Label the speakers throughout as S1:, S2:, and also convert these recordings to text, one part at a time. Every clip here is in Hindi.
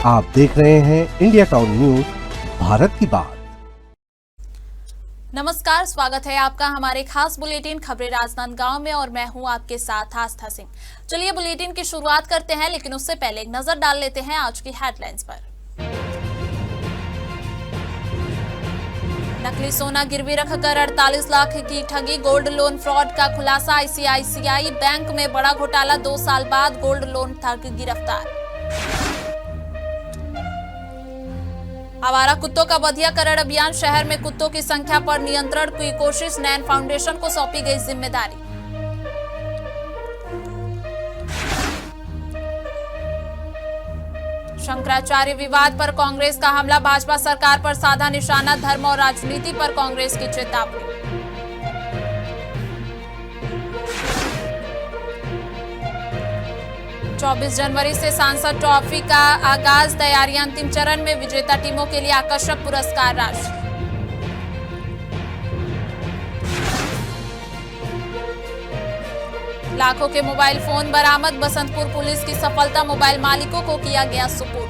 S1: आप देख रहे हैं इंडिया टाउन न्यूज, भारत की बात।
S2: नमस्कार, स्वागत है आपका हमारे खास बुलेटिन खबरें राजनांदगांव में और मैं हूं आपके साथ आस्था सिंह। चलिए बुलेटिन की शुरुआत करते हैं, लेकिन उससे पहले एक नजर डाल लेते हैं आज की हेडलाइंस पर। नकली सोना गिरवी रखकर 48 लाख की ठगी, गोल्ड लोन फ्रॉड का खुलासा। आईसीआईसीआई बैंक में बड़ा घोटाला, 2 साल बाद गोल्ड लोन ठग गिरफ्तार। आवारा कुत्तों का बधियाकरण अभियान, शहर में कुत्तों की संख्या पर नियंत्रण की कोशिश, नैन फाउंडेशन को सौंपी गई जिम्मेदारी। शंकराचार्य विवाद पर कांग्रेस का हमला, भाजपा सरकार पर साधा निशाना, धर्म और राजनीति पर कांग्रेस की चेतावनी। चौबीस जनवरी से सांसद ट्रॉफी का आगाज, तैयारियां अंतिम चरण में, विजेता टीमों के लिए आकर्षक पुरस्कार राशि। लाखों के मोबाइल फोन बरामद, बसंतपुर पुलिस की सफलता, मोबाइल मालिकों को किया गया सुपुर्द।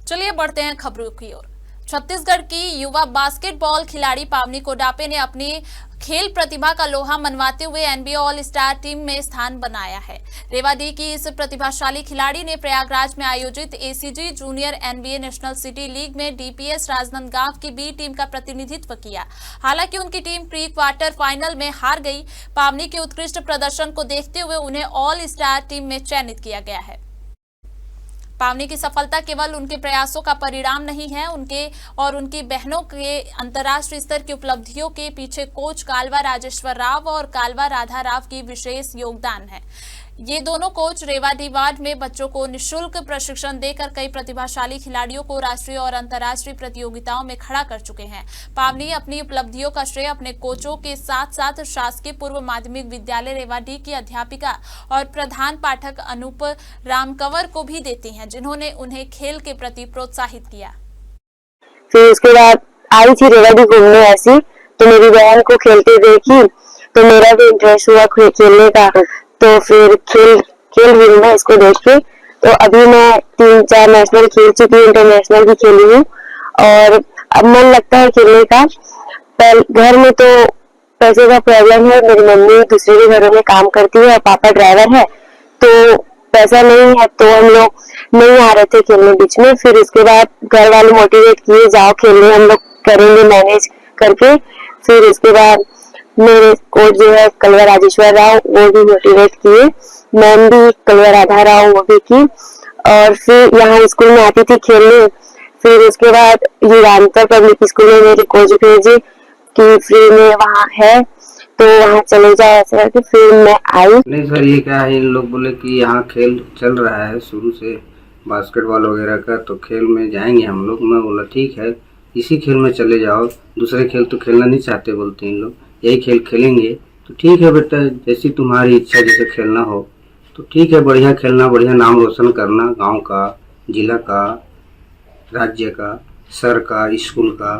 S2: चलिए बढ़ते हैं खबरों की ओर। छत्तीसगढ़ की युवा बास्केटबॉल खिलाड़ी पावनी कोडापे ने अपनी खेल प्रतिभा का लोहा मनवाते हुए एनबीए ऑल स्टार टीम में स्थान बनाया है। रेवाडी की इस प्रतिभाशाली खिलाड़ी ने प्रयागराज में आयोजित ACG junior NBA national city league में डीपीएस राजनांदगांव की बी टीम का प्रतिनिधित्व किया। हालांकि उनकी टीम प्री क्वार्टर फाइनल में हार गई। पावनी के उत्कृष्ट प्रदर्शन को देखते हुए उन्हें ऑल स्टार टीम में चयनित किया गया है। पावनी की सफलता केवल उनके प्रयासों का परिणाम नहीं है, उनके और उनकी बहनों के अंतर्राष्ट्रीय स्तर की उपलब्धियों के पीछे कोच कालवा राजेश्वर राव और कालवा राधा राव की विशेष योगदान है। ये दोनों कोच रेवाडी वार्ड में बच्चों को निःशुल्क प्रशिक्षण देकर कई प्रतिभाशाली खिलाड़ियों को राष्ट्रीय और अंतर्राष्ट्रीय प्रतियोगिताओं में खड़ा कर चुके हैं। पावनी अपनी उपलब्धियों का श्रेय अपने कोचों के साथ साथ शासकीय पूर्व माध्यमिक विद्यालय रेवाडी की अध्यापिका और प्रधान पाठक अनूप रामकंवर को भी देती हैं, जिन्होंने उन्हें खेल के प्रति प्रोत्साहित किया।
S3: फिर उसके बाद आई थी रेवाडी घूमने ऐसी, तो मेरी बहन को खेलते देखी तो मेरा भी इंटरेस्ट हुआ खेलने का। तो फिर खेल रही हूँ इसको देख के। तो अभी मैं 3-4 नेशनल खेल चुकी हूँ, इंटरनेशनल भी खेली हूँ और अब मन लगता है खेलने का। घर में तो पैसे का प्रॉब्लम है, मेरी मम्मी दूसरे के घरों में काम करती है और पापा ड्राइवर है, तो पैसा नहीं है, तो हम लोग नहीं आ रहे थे खेलने बीच में। फिर इसके बाद घर वाले मोटिवेट किए, जाओ खेलने, हम लोग करेंगे मैनेज करके। फिर इसके बाद मेरे कोच जो है कलवा राजेश्वर राव, वो भी मोटिवेट किए, मैम भी कलवा राधा राव वो भी की। और फिर यहाँ स्कूल में आती थी खेलने। फिर उसके बाद युगांतर पब्लिक स्कूल में मेरे कोच भेजे कि फ्री में वहाँ है तो वहाँ चले जाए, ऐसा करके फिर मैं आई।
S4: नहीं सर, ये क्या है, इन लोग बोले कि यहाँ खेल चल रहा है शुरू से बास्केटबॉल वगैरह का, तो खेल में जाएंगे हम लोग। मैं बोला ठीक है, इसी खेल में चले जाओ, दूसरे खेल तो खेलना नहीं चाहते बोलते इन लोग, यही खेल खेलेंगे। तो ठीक है बेटा, जैसी तुम्हारी इच्छा, जैसे खेलना हो तो ठीक है, बढ़िया खेलना, बढ़िया नाम रोशन करना, गांव का, जिला का, राज्य का, सर का, स्कूल का।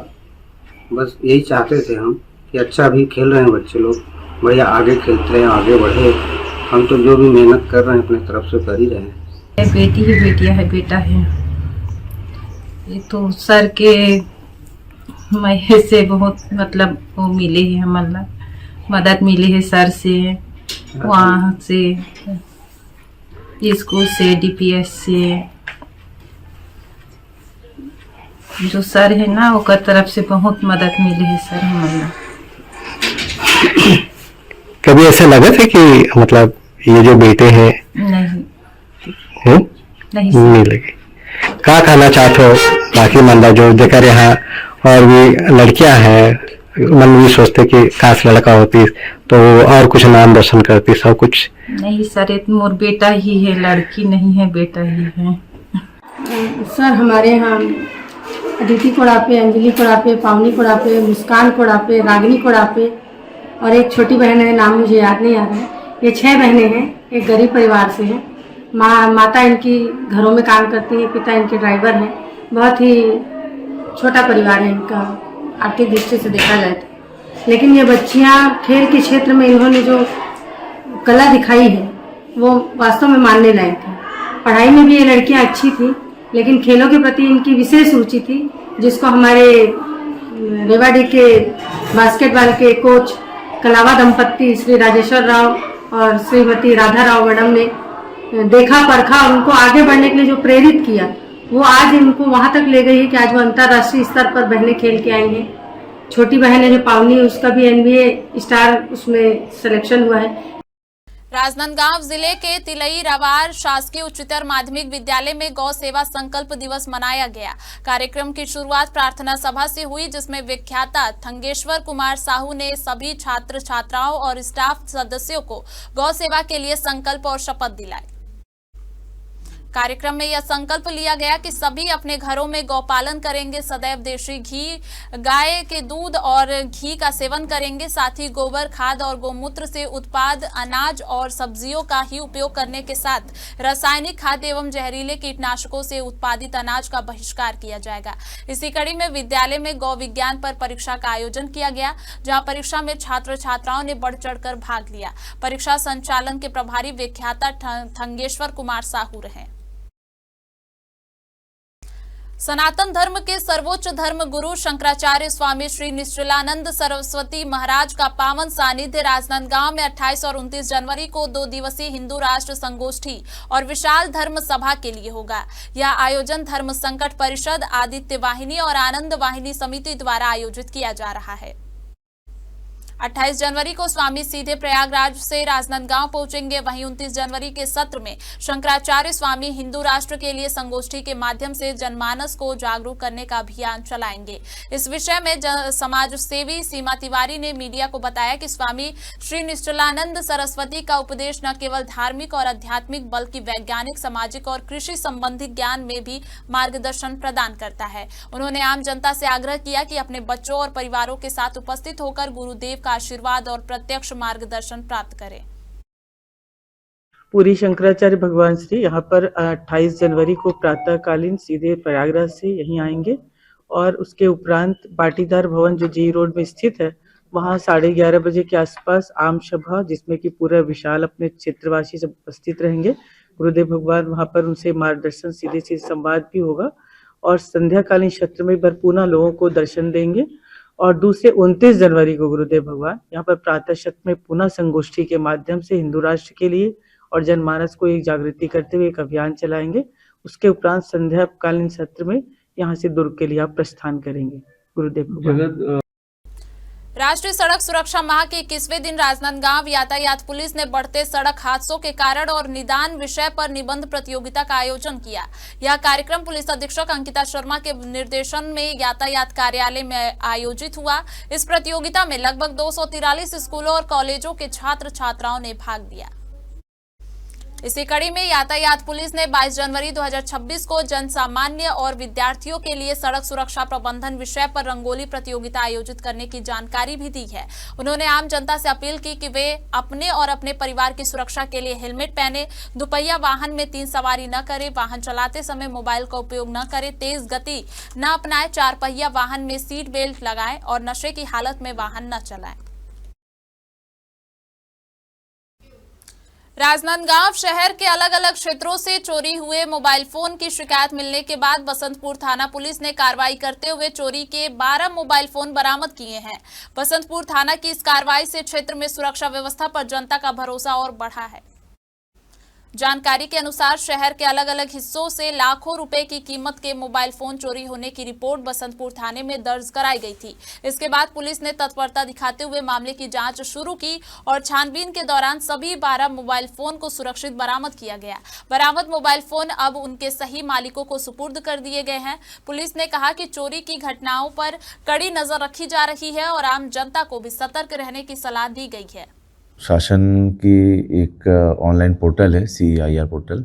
S4: बस यही चाहते थे हम कि अच्छा भी खेल रहे हैं बच्चे लोग, बढ़िया आगे खेलते रहे, आगे बढ़े। हम तो जो भी मेहनत कर रहे हैं अपनी तरफ से कर ही रहे हैं।
S5: बेटी है, बेटिया है, बेटा है। ये तो सर के महे से बहुत मतलब वो मिले है, मतलब मदद मिली है सर से, वहाँ से, स्कूल से, डीपीएस से। जो सर है ना, वो तरफ से बहुत मदद मिली है सर हमारा।
S6: कभी ऐसा लगा था कि मतलब ये जो बेटे हैं नहीं लगे? क्या कहना चाहते हो बाकी मतलब जो देखकर यहाँ और भी लड़कियां हैं, मन भी सोचते कि काश लड़का होती तो और कुछ नाम रोशन करती, सब कुछ
S5: नहीं सर, ये मोर बेटा ही है, लड़की नहीं है, बेटा ही है।
S7: सर हमारे यहाँ अदिति कोड़ापे, अंजलि कोड़ापे, पावनी कोड़ापे, मुस्कान कोड़ापे, रागिनी कोड़ापे और एक छोटी बहन है, नाम मुझे याद नहीं आ रहा है। ये 6 बहनें हैं, एक गरीब परिवार से हैं। माता इनकी घरों में काम करती है, पिता इनके ड्राइवर हैं। बहुत ही छोटा परिवार है इनका आर्थिक दृष्टि से देखा जाए तो। लेकिन ये बच्चियां खेल के क्षेत्र में इन्होंने जो कला दिखाई है वो वास्तव में मानने लायक है। पढ़ाई में भी ये लड़कियां अच्छी थी, लेकिन खेलों के प्रति इनकी विशेष रुचि थी, जिसको हमारे रेवाड़ी के बास्केटबॉल के कोच कलावा दंपत्ति श्री राजेश्वर राव और श्रीमती राधा राव मैडम ने देखा, परखा और उनको आगे बढ़ने के लिए जो प्रेरित किया, वो आज इनको वहां तक ले गई है कि आज वो अंतर्राष्ट्रीय स्तर पर बहनें खेल के आई हैं। छोटी बहन है जो पावनी, उसका भी NBA स्टार उसमें सिलेक्शन हुआ है।
S2: राजनांदगांव जिले के तिलई रवार शासकीय उच्चतर माध्यमिक विद्यालय में गौ सेवा संकल्प दिवस मनाया गया। कार्यक्रम की शुरुआत प्रार्थना सभा से हुई, जिसमें विख्याता थंगेश्वर कुमार साहू ने सभी छात्र छात्राओं और स्टाफ सदस्यों को गौ सेवा के लिए संकल्प और शपथ दिलाई। कार्यक्रम में यह संकल्प लिया गया कि सभी अपने घरों में गौपालन करेंगे, सदैव देशी घी, गाय के दूध और घी का सेवन करेंगे, साथ ही गोबर खाद और गोमूत्र से उत्पाद अनाज और सब्जियों का ही उपयोग करने के साथ रासायनिक खाद एवं जहरीले कीटनाशकों से उत्पादित अनाज का बहिष्कार किया जाएगा। इसी कड़ी में विद्यालय में गौ विज्ञान पर परीक्षा का आयोजन किया गया, जहां परीक्षा में छात्र छात्राओं ने बढ़ चढ़कर भाग लिया। परीक्षा संचालन के प्रभारी विख्याता थंगेश्वर कुमार साहू रहे। सनातन धर्म के सर्वोच्च धर्म गुरु शंकराचार्य स्वामी श्री निश्चलानंद सरस्वती महाराज का पावन सानिध्य राजनांदगांव में 28 और 29 जनवरी को 2 दिवसीय हिंदू राष्ट्र संगोष्ठी और विशाल धर्म सभा के लिए होगा। यह आयोजन धर्म संकट परिषद, आदित्य वाहिनी और आनंद वाहिनी समिति द्वारा आयोजित किया जा रहा है। 28 जनवरी को स्वामी सीधे प्रयागराज से राजनांदगांव पहुंचेंगे। वहीं 29 जनवरी के सत्र में शंकराचार्य स्वामी हिंदू राष्ट्र के लिए संगोष्ठी के माध्यम से जनमानस को जागरूक करने का अभियान चलाएंगे। इस विषय में समाज सेवी सीमा तिवारी ने मीडिया को बताया कि स्वामी श्री निश्चलानंद सरस्वती का उपदेश न केवल धार्मिक और आध्यात्मिक बल्कि वैज्ञानिक, सामाजिक और कृषि संबंधी ज्ञान में भी मार्गदर्शन प्रदान करता है। उन्होंने आम जनता से आग्रह किया कि अपने बच्चों और परिवारों के साथ उपस्थित होकर गुरुदेव आशीर्वाद और प्रत्यक्ष मार्गदर्शन प्राप्त करें।
S8: पूरी शंकराचार्य भगवान श्री यहाँ पर 28 जनवरी को प्रातःकालीन सीधे प्रयागराज से यहीं आएंगे और उसके उपरांत पाटीदार भवन जो जी रोड में स्थित है, वहाँ 11:30 बजे के आसपास आम सभा, जिसमें कि पूरा विशाल अपने क्षेत्रवासी सब उपस्थित रहेंगे। गुरुदेव भगवान वहाँ पर उनसे मार्गदर्शन, सीधे सीधे संवाद भी होगा और संध्याकालीन सत्र में भरपूर लोगों को दर्शन देंगे। और दूसरे 29 जनवरी को गुरुदेव भगवान यहाँ पर प्रातः सत्र में पुनः संगोष्ठी के माध्यम से हिंदू राष्ट्र के लिए और जनमानस को एक जागृति करते हुए एक अभियान चलाएंगे। उसके उपरांत संध्याकालीन सत्र में यहाँ से दुर्ग के लिए आप प्रस्थान करेंगे। गुरुदेव भगवान।
S2: राष्ट्रीय सड़क सुरक्षा माह के 21वें दिन राजनांदगांव यातायात पुलिस ने बढ़ते सड़क हादसों के कारण और निदान विषय पर निबंध प्रतियोगिता का आयोजन किया। यह कार्यक्रम पुलिस अधीक्षक अंकिता शर्मा के निर्देशन में यातायात कार्यालय में आयोजित हुआ। इस प्रतियोगिता में लगभग 243 स्कूलों और कॉलेजों के छात्र छात्राओं ने भाग लिया। इसी कड़ी में यातायात पुलिस ने 22 जनवरी 2026 को जन सामान्य और विद्यार्थियों के लिए सड़क सुरक्षा प्रबंधन विषय पर रंगोली प्रतियोगिता आयोजित करने की जानकारी भी दी है। उन्होंने आम जनता से अपील की कि वे अपने और अपने परिवार की सुरक्षा के लिए हेलमेट पहने, दुपहिया वाहन में 3 सवारी न करें, वाहन चलाते समय मोबाइल का उपयोग न करें, तेज गति न अपनाएं, 4 पहिया वाहन में सीट बेल्ट लगाएं और नशे की हालत में वाहन न चलाएं। राजनांदगांव शहर के अलग अलग क्षेत्रों से चोरी हुए मोबाइल फोन की शिकायत मिलने के बाद बसंतपुर थाना पुलिस ने कार्रवाई करते हुए चोरी के 12 मोबाइल फोन बरामद किए हैं। बसंतपुर थाना की इस कार्रवाई से क्षेत्र में सुरक्षा व्यवस्था पर जनता का भरोसा और बढ़ा है। जानकारी के अनुसार शहर के अलग अलग हिस्सों से लाखों रुपए की कीमत के मोबाइल फोन चोरी होने की रिपोर्ट बसंतपुर थाने में दर्ज कराई गई थी। इसके बाद पुलिस ने तत्परता दिखाते हुए मामले की जांच शुरू की और छानबीन के दौरान सभी 12 मोबाइल फोन को सुरक्षित बरामद किया गया। बरामद मोबाइल फोन अब उनके सही मालिकों को सुपुर्द कर दिए गए हैं। पुलिस ने कहा कि चोरी की घटनाओं पर कड़ी नजर रखी जा रही है और आम जनता को भी सतर्क रहने की सलाह दी गई है।
S9: शासन की एक ऑनलाइन पोर्टल है CIR पोर्टल,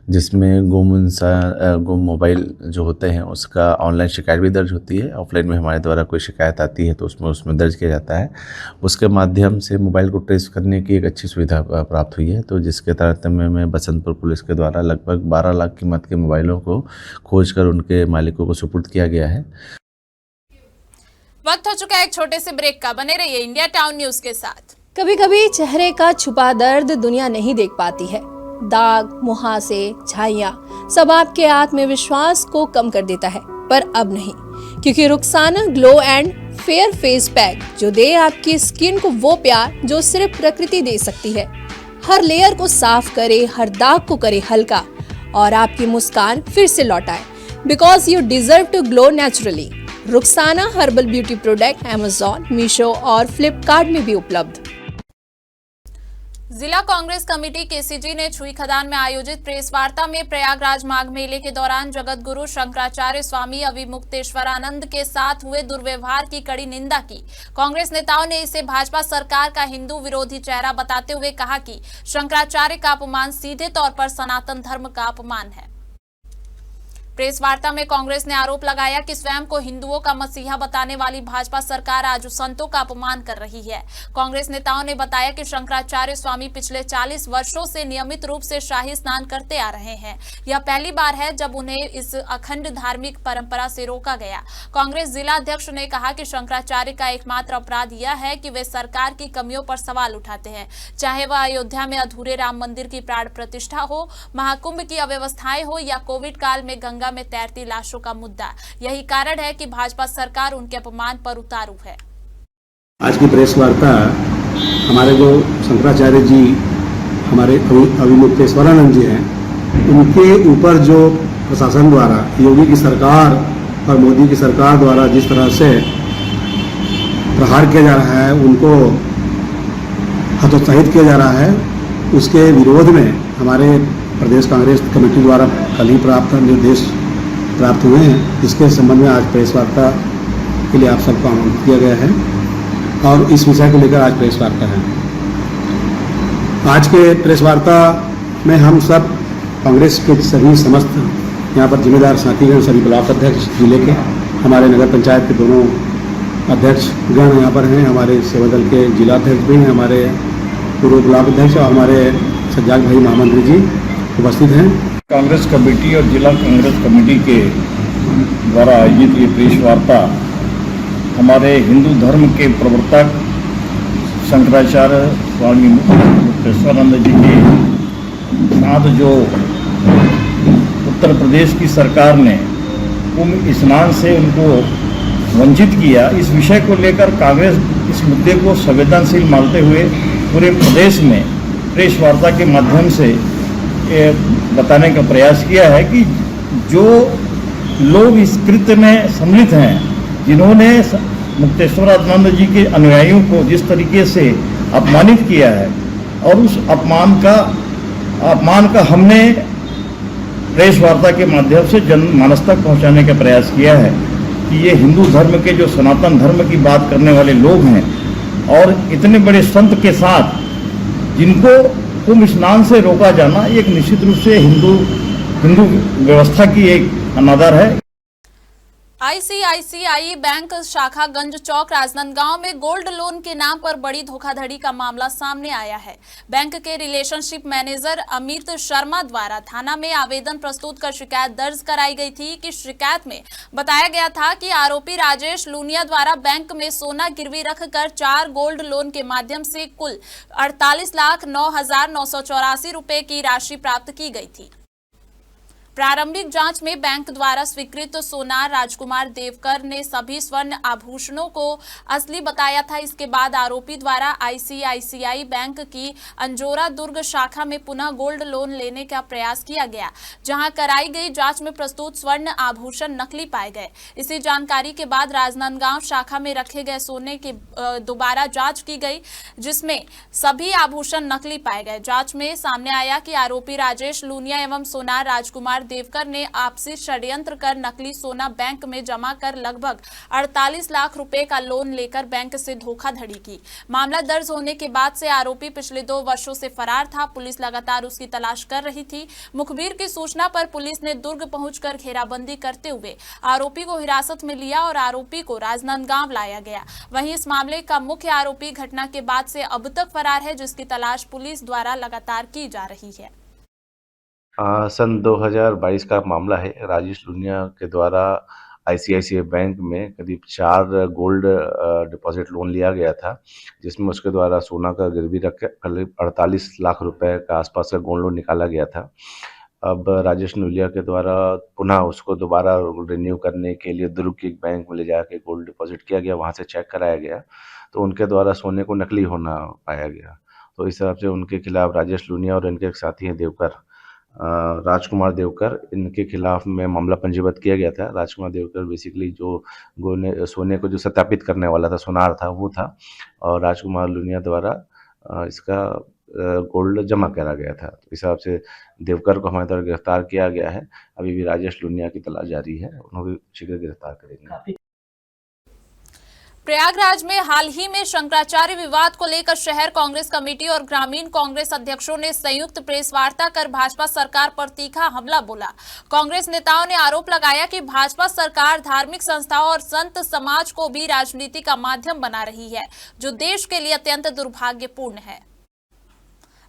S9: जिसमें गुम मोबाइल जो होते हैं उसका ऑनलाइन शिकायत भी दर्ज होती है। ऑफलाइन में हमारे द्वारा कोई शिकायत आती है तो उसमें दर्ज किया जाता है। उसके माध्यम से मोबाइल को ट्रेस करने की एक अच्छी सुविधा प्राप्त हुई है, तो जिसके तारतम्य में बसंतपुर पुलिस के द्वारा लगभग 12 लाख कीमत के मोबाइलों को खोजकर उनके मालिकों को सुपुर्द किया गया है।
S2: वक्त हो चुका है एक छोटे से ब्रेक का। बने रहिए इंडिया टाउन न्यूज के साथ।
S10: कभी कभी चेहरे का छुपा दर्द दुनिया नहीं देख पाती है। दाग, मुहासे, झाइयां सब आपके आत्मविश्वास को कम कर देता है, पर अब नहीं, क्योंकि Rukhsana glow and fair face pack जो दे आपकी स्किन को वो प्यार जो सिर्फ प्रकृति दे सकती है। हर लेयर को साफ करे, हर दाग को करे हल्का और आपकी मुस्कान फिर से लौटाए। Because you deserve to glow naturally. Rukhsana herbal beauty product Amazon, Meesho और फ्लिपकार्ट में भी उपलब्ध।
S2: जिला कांग्रेस कमेटी केसीजी ने छुई खदान में आयोजित प्रेस वार्ता में प्रयागराज माघ मेले के दौरान जगत गुरु शंकराचार्य स्वामी अविमुक्तेश्वरानंद के साथ हुए दुर्व्यवहार की कड़ी निंदा की। कांग्रेस नेताओं ने इसे भाजपा सरकार का हिंदू विरोधी चेहरा बताते हुए कहा कि शंकराचार्य का अपमान सीधे तौर पर सनातन धर्म का अपमान है। प्रेस वार्ता में कांग्रेस ने आरोप लगाया कि स्वयं को हिंदुओं का मसीहा बताने वाली भाजपा सरकार आज संतों का अपमान कर रही है। कांग्रेस नेताओं ने बताया कि शंकराचार्य स्वामी पिछले 40 वर्षों से नियमित रूप से शाही स्नान करते आ रहे हैं। यह पहली बार है जब उन्हें इस अखंड धार्मिक परंपरा से रोका गया। कांग्रेस जिला अध्यक्ष ने कहा कि शंकराचार्य का एकमात्र अपराध यह है कि वे सरकार की कमियों पर सवाल उठाते हैं, चाहे वह अयोध्या में अधूरे राम मंदिर की प्राण प्रतिष्ठा हो, महाकुंभ की अव्यवस्थाएं हो या कोविड काल में गंगा में तैरती लाशों का मुद्दा। यही कारण है कि भाजपा सरकार उनके अपमान पर उतारू है।
S11: आज की प्रेस वार्ता हमारे जो शंकराचार्य जी, हमारे अविमुक्तेश्वरानंद जी हैं, उनके ऊपर जो प्रशासन द्वारा, योगी की सरकार और मोदी की सरकार द्वारा जिस तरह से प्रहार किया जा रहा है, उनको हतोत्साहित किया जा रहा है, उसके विरोध में हमारे प्रदेश कांग्रेस कमेटी द्वारा कल ही निर्देश प्राप्त हुए हैं। इसके संबंध में आज प्रेस वार्ता के लिए आप सबको आमंत्रित किया गया है और इस विषय को लेकर आज प्रेस वार्ता है। आज के प्रेस वार्ता में हम सब कांग्रेस के सभी समस्त यहाँ पर जिम्मेदार साथीगण, सभी ब्लॉक अध्यक्ष जिले के, हमारे नगर पंचायत के दोनों अध्यक्ष गण यहाँ पर हैं, हमारे सेवा दल के जिला अध्यक्ष भी हैं, हमारे पूर्व ब्लॉक अध्यक्ष और हमारे सज्जाद भाई महामंत्री जी उपस्थित हैं।
S12: कांग्रेस कमेटी और जिला कांग्रेस कमेटी के द्वारा आयोजित ये प्रेस वार्ता हमारे हिंदू धर्म के प्रवर्तक शंकराचार्य स्वामी मुक्तेश्वरानंद जी के साथ जो उत्तर प्रदेश की सरकार ने कुंभ स्नान से उनको वंचित किया, इस विषय को लेकर कांग्रेस इस मुद्दे को संवेदनशील मानते हुए पूरे प्रदेश में प्रेस वार्ता के माध्यम से बताने का प्रयास किया है कि जो लोग इस कृत्य में सम्मिलित हैं, जिन्होंने मुक्तेश्वरानंद जी के अनुयायियों को जिस तरीके से अपमानित किया है, और उस अपमान का हमने प्रेस वार्ता के माध्यम से जनमानस तक पहुंचाने का प्रयास किया है कि ये हिंदू धर्म के जो सनातन धर्म की बात करने वाले लोग हैं और इतने बड़े संत के साथ जिनको कुंभ स्नान से रोका जाना एक निश्चित रूप से हिंदू व्यवस्था की एक अनादर है।
S2: आईसीआईसीआई बैंक शाखा गंज चौक राजनांदगांव में गोल्ड लोन के नाम पर बड़ी धोखाधड़ी का मामला सामने आया है। बैंक के रिलेशनशिप मैनेजर अमित शर्मा द्वारा थाना में आवेदन प्रस्तुत कर शिकायत दर्ज कराई गई थी कि शिकायत में बताया गया था कि आरोपी राजेश लूनिया द्वारा बैंक में सोना गिरवी रखकर 4 गोल्ड लोन के माध्यम से कुल 48,09,984 रुपए की राशि प्राप्त की गई थी। प्रारंभिक जांच में बैंक द्वारा स्वीकृत सोनार राजकुमार देवकर ने सभी स्वर्ण आभूषणों को असली बताया था। इसके बाद आरोपी द्वारा आईसीआईसीआई बैंक की अंजोरा दुर्ग शाखा में पुनः गोल्ड लोन लेने का प्रयास किया गया, जहां कराई गई जांच में प्रस्तुत स्वर्ण आभूषण नकली पाए गए। इसी जानकारी के बाद राजनांदगांव शाखा में रखे गए सोने की दोबारा जांच की गई, जिसमें सभी आभूषण नकली पाए गए। जांच में सामने आया कि आरोपी राजेश लूनिया एवं सोनार राजकुमार देवकर ने आपसी षड्यंत्र कर नकली सोना बैंक में जमा कर लगभग 48 लाख रुपए का लोन लेकर बैंक से धोखाधड़ी की। मामला दर्ज होने के बाद से आरोपी पिछले 2 वर्षों से फरार था। पुलिस लगातार उसकी तलाश कर रही थी। मुखबिर की सूचना पर पुलिस ने दुर्ग पहुंचकर घेराबंदी करते हुए आरोपी को हिरासत में लिया और आरोपी को राजनांदगांव लाया गया। वहीं इस मामले का मुख्य आरोपी घटना के बाद से अब तक फरार है, जिसकी तलाश पुलिस द्वारा लगातार की जा रही है।
S9: सन 2022 का मामला है। राजेश लूनिया के द्वारा ICICI बैंक में करीब 4 गोल्ड डिपॉजिट लोन लिया गया था, जिसमें उसके द्वारा सोना का गिरवी रख कर करीब 48 लाख रुपए का आसपास का गोल्ड लोन निकाला गया था। अब राजेश नुलिया के द्वारा पुनः उसको दोबारा रिन्यू करने के लिए दुर्ग की एक बैंक में ले जाके गोल्ड डिपॉजिट किया गया, वहाँ से चेक कराया गया तो उनके द्वारा सोने को नकली होना पाया गया। तो इस हिसाब से उनके खिलाफ राजेश लुनिया और इनके एक साथी हैं देवकर, राजकुमार देवकर, इनके खिलाफ में मामला पंजीबद्ध किया गया था। राजकुमार देवकर बेसिकली जो सोने को जो सत्यापित करने वाला था, सुनार था, वो था, और राजकुमार लुनिया द्वारा इसका गोल्ड जमा करा गया था। तो इस हिसाब से देवकर को हमारे द्वारा गिरफ्तार किया गया है। अभी भी राजेश लुनिया की तलाश जारी है, उन्हें भी शीघ्र गिरफ्तार करेंगे।
S2: प्रयागराज में हाल ही में शंकराचार्य विवाद को लेकर शहर कांग्रेस कमेटी और ग्रामीण कांग्रेस अध्यक्षों ने संयुक्त प्रेस वार्ता कर भाजपा सरकार पर तीखा हमला बोला। कांग्रेस नेताओं ने आरोप लगाया कि भाजपा सरकार धार्मिक संस्थाओं और संत समाज को भी राजनीति का माध्यम बना रही है, जो देश के लिए अत्यंत दुर्भाग्यपूर्ण है।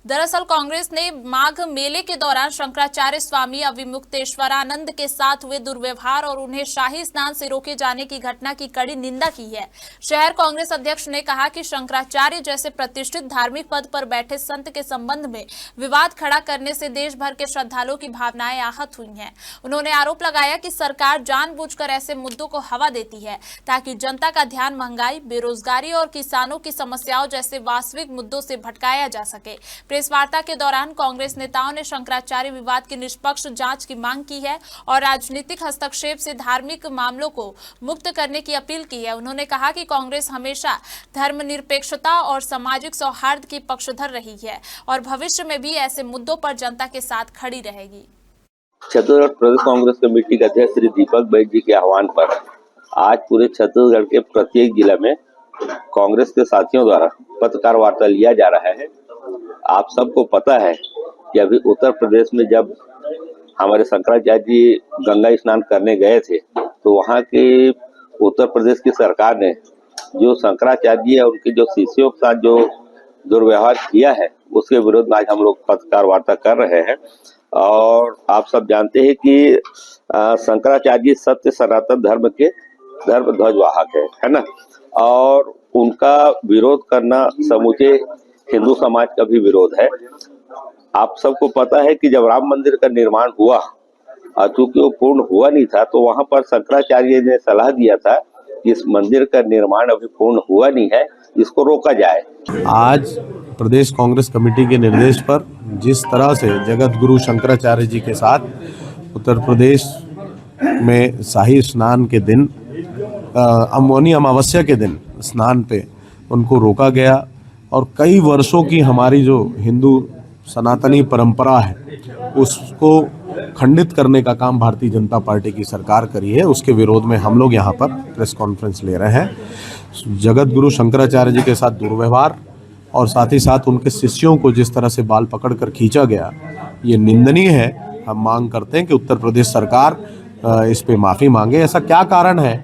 S2: दरअसल कांग्रेस ने माघ मेले के दौरान शंकराचार्य स्वामी अविमुक्तेश्वरानंद के साथ हुए दुर्व्यवहार और उन्हें शाही स्नान से रोके जाने की घटना की कड़ी निंदा की है। शहर कांग्रेस अध्यक्ष ने कहा कि शंकराचार्य जैसे प्रतिष्ठित धार्मिक पद पर बैठे संत के संबंध में विवाद खड़ा करने से देश भर के श्रद्धालुओं की भावनाएं आहत हुई हैं। उन्होंने आरोप लगाया कि सरकार जानबूझकर ऐसे मुद्दों को हवा देती है ताकि जनता का ध्यान महंगाई, बेरोजगारी और किसानों की समस्याओं जैसे वास्तविक मुद्दों से भटकाया जा सके। प्रेस वार्ता के दौरान कांग्रेस नेताओं ने शंकराचार्य विवाद की निष्पक्ष जांच की मांग की है और राजनीतिक हस्तक्षेप से धार्मिक मामलों को मुक्त करने की अपील की है। उन्होंने कहा कि कांग्रेस हमेशा धर्मनिरपेक्षता और सामाजिक सौहार्द की पक्षधर रही है और भविष्य में भी ऐसे मुद्दों पर जनता के साथ खड़ी रहेगी।
S13: छत्तीसगढ़ प्रदेश कांग्रेस कमेटी के अध्यक्ष श्री दीपक बैद जी के आह्वान पर आज पूरे छत्तीसगढ़ के प्रत्येक जिला में कांग्रेस के साथियों द्वारा पत्रकार वार्ता लिया जा रहा है। आप सबको पता है कि अभी उत्तर प्रदेश में जब हमारे शंकराचार्य जी गंगा स्नान करने गए थे तो वहाँ के उत्तर प्रदेश की सरकार ने जो शंकराचार्य जी और उनके जो शिष्यों के साथ जो दुर्व्यवहार किया है उसके विरोध में आज हम लोग पत्रकार वार्ता कर रहे हैं। और आप सब जानते हैं कि शंकराचार्य जी सत्य सनातन धर्म के धर्म ध्वजवाहक है ना, और उनका विरोध करना समूचे हिंदू समाज का भी विरोध है। आप सबको पता है कि जब राम मंदिर का निर्माण हुआ और चूंकि वो पूर्ण हुआ नहीं था तो वहां पर शंकराचार्य ने सलाह दिया था कि इस मंदिर का निर्माण अभी पूर्ण हुआ नहीं है, इसको रोका जाए।
S14: आज प्रदेश कांग्रेस कमेटी के निर्देश पर जिस तरह से जगत गुरु शंकराचार्य जी के साथ उत्तर प्रदेश में शाही स्नान के दिन अमोनी अमावस्या के दिन स्नान पे उनको रोका गया और कई वर्षों की हमारी जो हिंदू सनातनी परंपरा है उसको खंडित करने का काम भारतीय जनता पार्टी की सरकार करी है, उसके विरोध में हम लोग यहाँ पर प्रेस कॉन्फ्रेंस ले रहे हैं। जगत गुरु शंकराचार्य जी के साथ दुर्व्यवहार और साथ ही साथ उनके शिष्यों को जिस तरह से बाल पकड़ कर खींचा गया, ये निंदनीय है। हम मांग करते हैं कि उत्तर प्रदेश सरकार इस पे माफ़ी मांगे। ऐसा क्या कारण है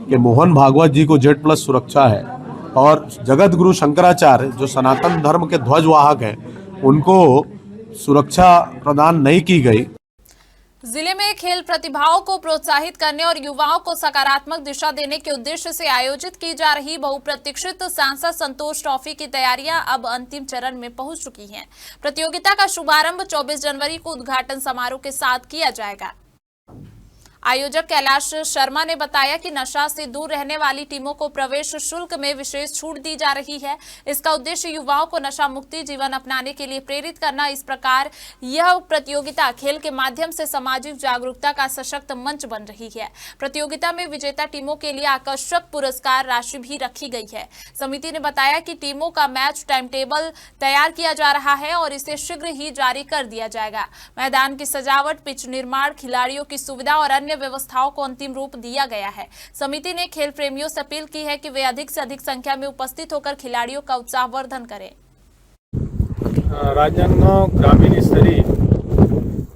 S14: कि मोहन भागवत जी को Z+ सुरक्षा है और जगत गुरु शंकराचार्य जो सनातन धर्म के ध्वजवाहक हैं उनको सुरक्षा प्रदान नहीं की गई।
S2: जिले में खेल प्रतिभाओं को प्रोत्साहित करने और युवाओं को सकारात्मक दिशा देने के उद्देश्य से आयोजित की जा रही बहुप्रतीक्षित सांसद संतोष ट्रॉफी की तैयारियां अब अंतिम चरण में पहुंच चुकी हैं। प्रतियोगिता का शुभारंभ 24 जनवरी को उद्घाटन समारोह के साथ किया जाएगा। आयोजक कैलाश शर्मा ने बताया कि नशा से दूर रहने वाली टीमों को प्रवेश शुल्क में विशेष छूट दी जा रही है। इसका उद्देश्य युवाओं को नशा मुक्ति जीवन अपनाने के लिए प्रेरित करना। इस प्रकार यह प्रतियोगिता खेल के माध्यम से सामाजिक जागरूकता का सशक्त मंच बन रही है। प्रतियोगिता में विजेता टीमों के लिए आकर्षक पुरस्कार राशि भी रखी गई है। समिति ने बताया कि टीमों का मैच टाइम टेबल तैयार किया जा रहा है और इसे शीघ्र ही जारी कर दिया जाएगा। मैदान की सजावट, पिच निर्माण, खिलाड़ियों की सुविधा और अन्य व्यवस्थाओं को अंतिम रूप दिया गया है। समिति ने खेल प्रेमियों से अपील की है कि वे अधिक से अधिक संख्या में उपस्थित होकर खिलाड़ियों का उत्साहवर्धन करें।
S15: राजनांदगांव ग्रामीण स्तरीय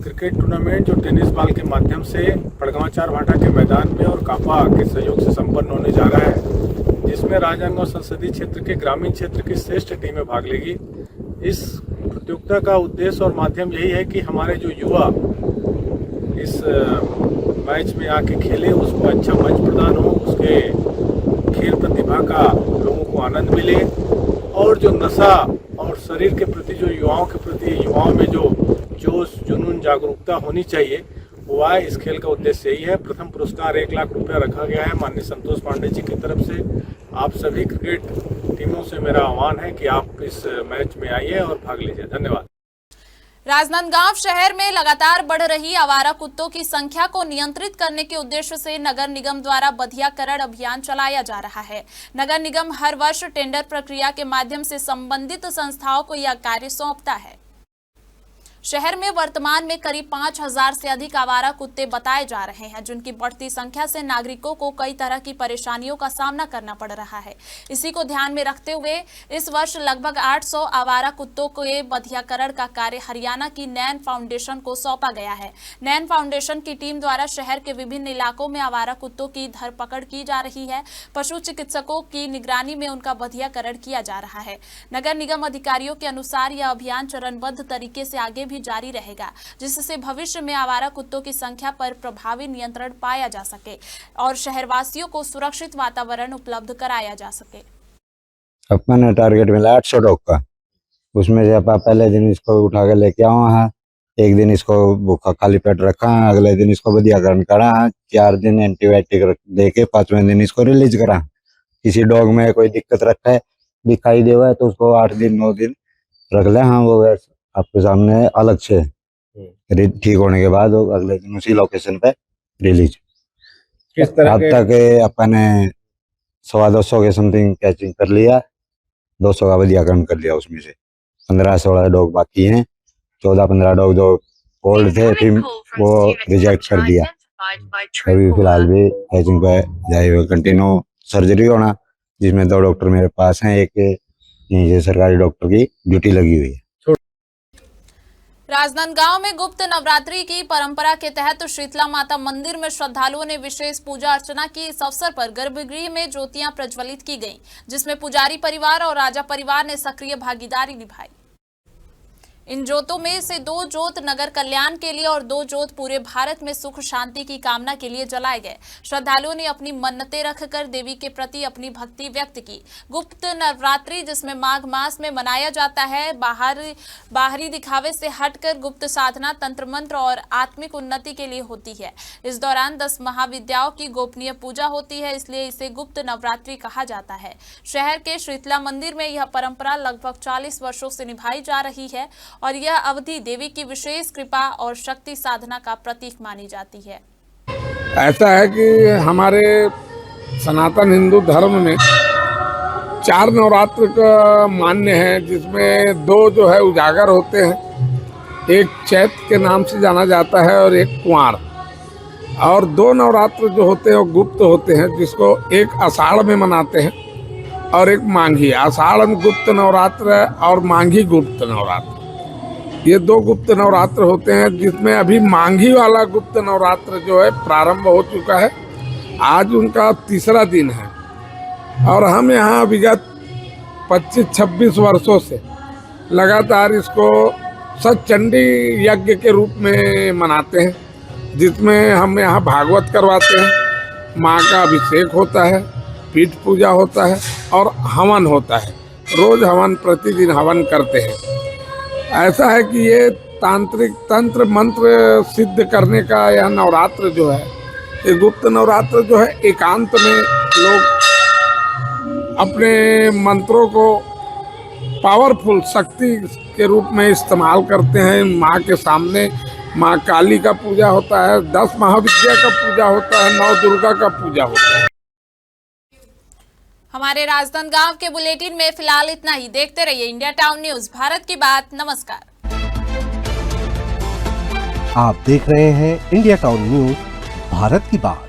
S15: क्रिकेट टूर्नामेंट जो टेनिस बॉल के माध्यम से पड़गमाचार भाटा के मैदान में और कापा के सहयोग से संपन्न होने जा रहा है, जिसमें राजनांदगांव संसदीय क्षेत्र के ग्रामीण क्षेत्र की श्रेष्ठ टीमें भाग लेगी। इस प्रतियोगिता का उद्देश्य और माध्यम यही है कि हमारे जो युवा इस मैच में आके खेले, उसको अच्छा मंच प्रदान हो, उसके खेल प्रतिभा का लोगों को आनंद मिले, और जो नशा और शरीर के प्रति जो युवाओं में जो जोश जुनून जागरूकता होनी चाहिए वो आए, इस खेल का उद्देश्य यही है। प्रथम पुरस्कार 1 लाख रुपया रखा गया है माननीय संतोष पांडे जी की तरफ से। आप सभी क्रिकेट टीमों से मेरा आह्वान है कि आप इस मैच में आइए और भाग लीजिए। धन्यवाद।
S2: राजनांदगांव शहर में लगातार बढ़ रही आवारा कुत्तों की संख्या को नियंत्रित करने के उद्देश्य से नगर निगम द्वारा बधियाकरण अभियान चलाया जा रहा है। नगर निगम हर वर्ष टेंडर प्रक्रिया के माध्यम से संबंधित संस्थाओं को यह कार्य सौंपता है। शहर में वर्तमान में करीब 5000 से अधिक आवारा कुत्ते बताए जा रहे हैं, जिनकी बढ़ती संख्या से नागरिकों को कई तरह की परेशानियों का सामना करना पड़ रहा है। इसी को ध्यान में रखते हुए इस वर्ष लगभग 800 आवारा कुत्तों के बधियाकरण का कार्य हरियाणा की नैन फाउंडेशन को सौंपा गया है। नैन फाउंडेशन की टीम द्वारा शहर के विभिन्न इलाकों में आवारा कुत्तों की धरपकड़ की जा रही है। पशु चिकित्सकों की निगरानी में उनका बधियाकरण किया जा रहा है। नगर निगम अधिकारियों के अनुसार यह अभियान चरणबद्ध तरीके से आगे जारी रहेगा, जिससे भविष्य में आवारा कुत्तों की संख्या पर प्रभावी नियंत्रण पाया जा सके और शहरवासियों को सुरक्षित वातावरण उपलब्ध कराया जा सके।
S16: अपना टारगेट मिला 800 डॉग का, उसमें से आप पहले दिन इसको उठा के लेके आओ है, एक दिन इसको भूखा खाली पेट रखा है, अगले दिन इसको बधियाकरण करा है, 4 दिन एंटीबायोटिक दे के 5वें दिन इसको रिलीज करा। किसी डॉग में कोई दिक्कत रखा है दिखाई दे हुआ है तो उसको 8 दिन 9 दिन रख ले। हाँ, वो आपके सामने अलग से ठीक होने के बाद अगले दिन उसी लोकेशन पे रिलीज।
S12: किस तरह
S16: अब तक अपने 250 के समथिंग कैचिंग कर लिया, 200 का बधियाकरण कर लिया। उसमें से 15-16 डॉग बाकी हैं। 14-15 डॉग जो ओल्ड थे टीम वो रिजेक्ट कर दिया। अभी फिलहाल भी कैचिंग पे जाए कंटिन्यू सर्जरी होना, जिसमें 2 डॉक्टर मेरे पास हैं, एक यहीं से सरकारी डॉक्टर की ड्यूटी लगी हुई है।
S2: राजनांदगांव में गुप्त नवरात्रि की परंपरा के तहत शीतला माता मंदिर में श्रद्धालुओं ने विशेष पूजा अर्चना की। इस अवसर पर गर्भगृह में ज्योतियां प्रज्वलित की गईं, जिसमें पुजारी परिवार और राजा परिवार ने सक्रिय भागीदारी निभाई। इन ज्योतों में से 2 ज्योत नगर कल्याण के लिए और 2 ज्योत पूरे भारत में सुख शांति की कामना के लिए जलाए गए। श्रद्धालुओं ने अपनी मन्नतें रखकर देवी के प्रति अपनी भक्ति व्यक्त की। गुप्त नवरात्रि, जिसमें माघ मास में मनाया जाता है, बाहरी दिखावे से हटकर गुप्त साधना, तंत्र मंत्र और आत्मिक उन्नति के लिए होती है। इस दौरान 10 महाविद्याओं की गोपनीय पूजा होती है, इसलिए इसे गुप्त नवरात्रि कहा जाता है। शहर के शीतला मंदिर में यह परंपरा लगभग 40 वर्षों से निभाई जा रही है और यह अवधि देवी की विशेष कृपा और शक्ति साधना का प्रतीक मानी जाती है।
S17: ऐसा है कि हमारे सनातन हिंदू धर्म में 4 नवरात्र का मान्य है, जिसमें 2 जो है उजागर होते हैं, एक चैत्र के नाम से जाना जाता है और एक कुंवार, और 2 नवरात्र जो होते हैं वो गुप्त होते हैं, जिसको एक आषाढ़ में मनाते हैं और एक मांघी। आषाढ़ में गुप्त नवरात्र और मांघी गुप्त नवरात्र, ये 2 गुप्त नवरात्र होते हैं, जिसमें अभी मांघी वाला गुप्त नवरात्र जो है प्रारंभ हो चुका है। आज उनका 3रा दिन है और हम यहाँ विगत 25-26 वर्षों से लगातार इसको सतचंडी यज्ञ के रूप में मनाते हैं, जिसमें हम यहाँ भागवत करवाते हैं, माँ का अभिषेक होता है, पीठ पूजा होता है और हवन होता है। रोज हवन, प्रतिदिन हवन करते हैं। ऐसा है कि ये तांत्रिक तंत्र मंत्र सिद्ध करने का यह नवरात्र जो है, ये गुप्त नवरात्र जो है, एकांत में लोग अपने मंत्रों को पावरफुल शक्ति के रूप में इस्तेमाल करते हैं। माँ के सामने माँ काली का पूजा होता है, 10 महाविद्या का पूजा होता है, 9 दुर्गा का पूजा होता है।
S2: हमारे राजनांदगांव के बुलेटिन में फिलहाल इतना ही। देखते रहिए इंडिया टाउन न्यूज, भारत की बात। नमस्कार।
S1: आप देख रहे हैं इंडिया टाउन न्यूज, भारत की बात।